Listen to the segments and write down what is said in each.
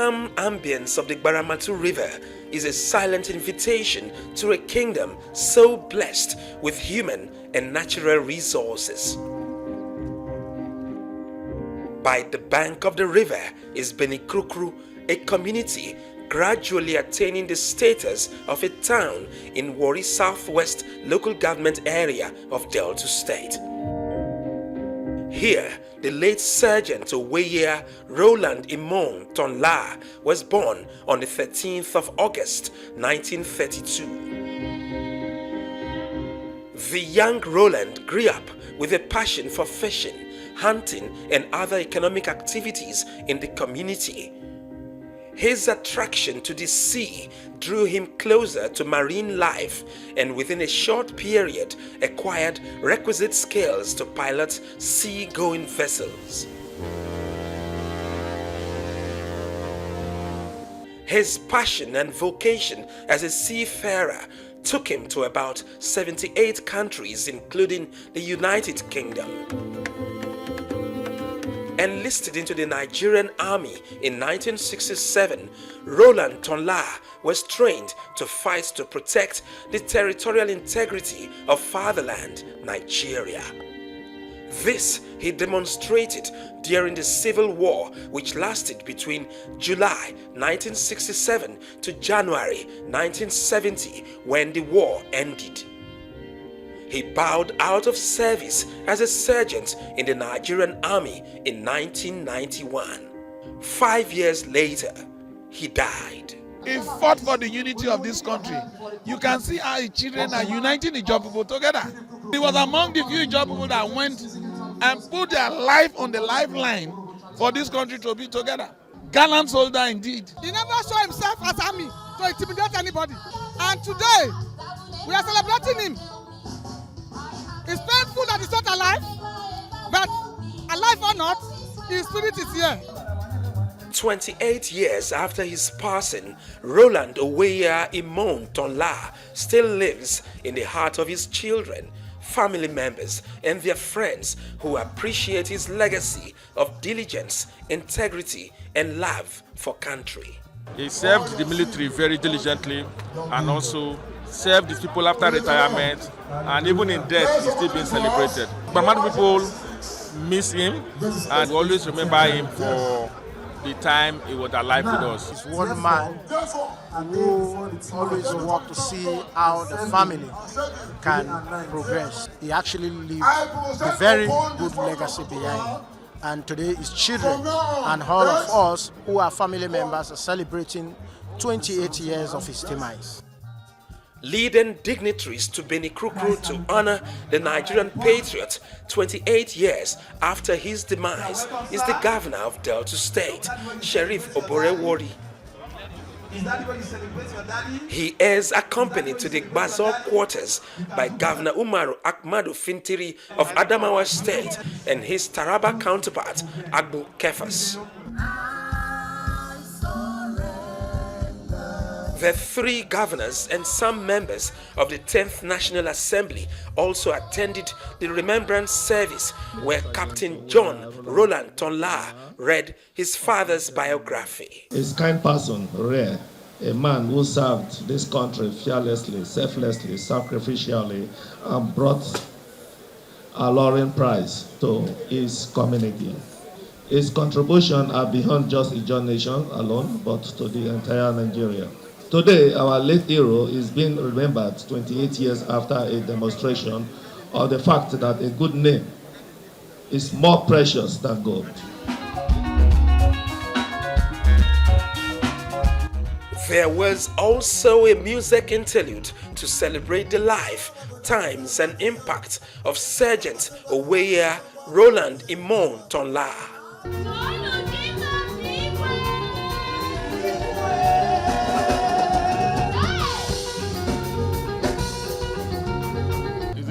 calm ambience of the Baramatu River is a silent invitation to a kingdom so blessed with human and natural resources. By the bank of the river is Benikrukru, a community gradually attaining the status of a town in Warri Southwest local government area of Delta State. Here, the late Sergeant Oweye Roland Imon Tonla was born on the 13th of August 1932. The young Roland grew up with a passion for fishing, hunting, and other economic activities in the community. His attraction to the sea drew him closer to marine life, and within a short period acquired requisite skills to pilot sea-going vessels. His passion and vocation as a seafarer took him to about 78 countries, including the United Kingdom. Enlisted into the Nigerian army in 1967, Roland Tonla was trained to fight to protect the territorial integrity of fatherland, Nigeria. This he demonstrated during the Civil War, which lasted between July 1967 to January 1970, when the war ended. He bowed out of service as a sergeant in the Nigerian army in 1991. 5 years later, he died. He fought for the unity of this country. You can see how his children are uniting the Ijaw people together. He was among the few Ijaw people that went and put their life on the lifeline for this country to be together. Gallant soldier indeed. He never showed himself as army to intimidate anybody. And today, we are celebrating him. It's painful that he's not alive, but alive or not, his spirit is here. 28 years after his passing, Roland Oweye Imon Tonla still lives in the heart of his children, family members, and their friends who appreciate his legacy of diligence, integrity, and love for country. He served the military very diligently and also served his people after retirement, and even in death he's still being celebrated. Baramatu people miss him and always remember him for the time he was alive with us. He's one man who always worked to see how the family can progress. He actually left a very good legacy behind. And today his children and all of us who are family members are celebrating 28 years of his demise. Leading dignitaries to Benikrukru to honor the Nigerian Patriot 28 years after his demise is the governor of Delta State, Sheriff Oborewori. He is accompanied to the Bazor quarters by Governor Umaru Ahmadu Fintiri of Adamawa State and his Taraba counterpart, Agbu Kefas. The three governors and some members of the 10th National Assembly also attended the remembrance service where Captain John Roland Tonla read his father's biography. His kind person, rare, a man who served this country fearlessly, selflessly, sacrificially, and brought a laurel prize to his community. His contributions are beyond just Ijaw nation alone, but to the entire Nigeria. Today, our late hero is being remembered 28 years after a demonstration of the fact that a good name is more precious than gold. There was also a music interlude to celebrate the life, times, and impact of Sergeant Oweye Roland Imon Tonla.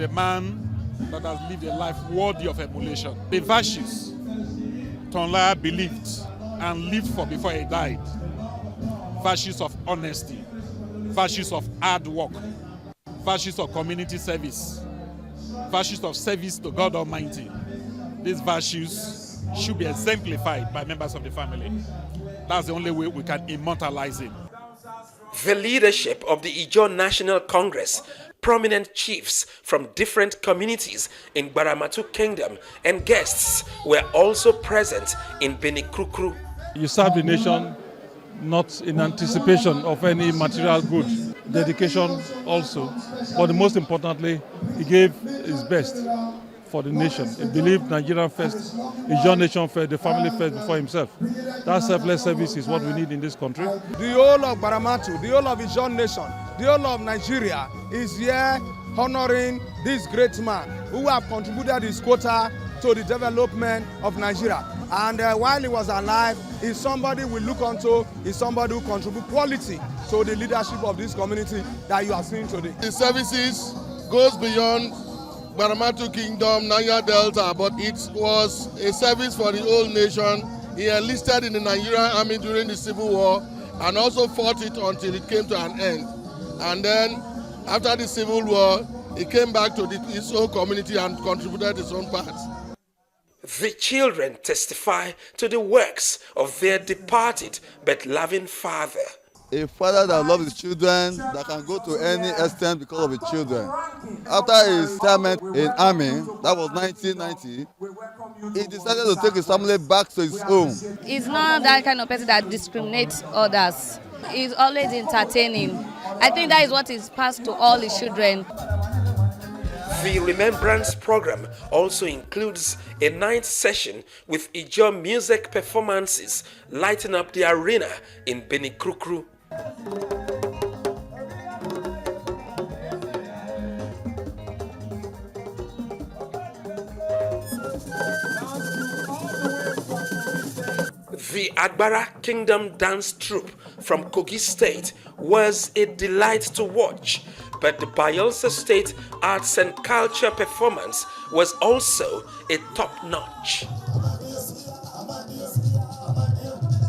A man that has lived a life worthy of emulation. The virtues Tonla believed and lived for before he died. Virtues of honesty, virtues of hard work, virtues of community service, virtues of service to God Almighty. These virtues should be exemplified by members of the family. That's the only way we can immortalize him. The leadership of the Ijaw National Congress, prominent chiefs from different communities in Baramatu Kingdom, and guests were also present in Benikrukru. You serve the nation not in anticipation of any material good, dedication also, but most importantly, he gave his best for the nation. He believed Nigeria first, Ijaw nation first, the family first before himself. That selfless service is what we need in this country. The whole of Baramatu, the whole of Ijaw nation, the whole of Nigeria is here honoring this great man who have contributed his quota to the development of Nigeria. And while he was alive, is somebody we look onto, is somebody who contribute quality to the leadership of this community that you are seeing today. The services goes beyond Baramatu Kingdom, Niger Delta, but it was a service for the whole nation. He enlisted in the Nigerian army during the Civil War and also fought it until it came to an end. And then after the Civil War, he came back to his own community and contributed his own part. The children testify to the works of their departed but loving father. A father that loves his children, that can go to any extent because of his children. After his retirement in army, that was 1990, he decided to take his family back to his home. He's not that kind of person that discriminates others. He's always entertaining. I think that is what is passed to all his children. The remembrance program also includes a night session with Ijaw music performances lighting up the arena in Benikrukru. The Agbara Kingdom Dance Troupe from Kogi State was a delight to watch, but the Bayelsa State Arts and Culture performance was also a top-notch.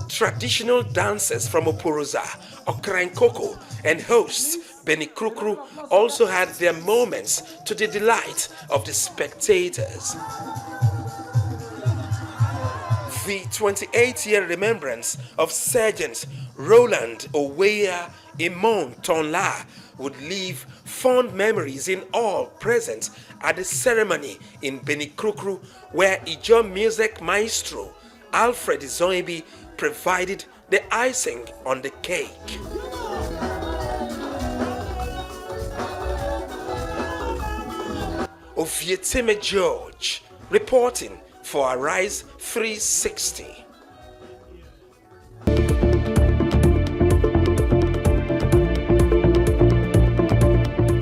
Traditional dancers from Opuruza, Okrankoko, and hosts Benikrukru also had their moments to the delight of the spectators. The 28-year remembrance of Sergeant Roland Oweya Imon Tonla would leave fond memories in all present at the ceremony in Benikrukru, where Ijaw music maestro Alfred Zoibi provided the icing on the cake. Ovietime George reporting for Arise 360.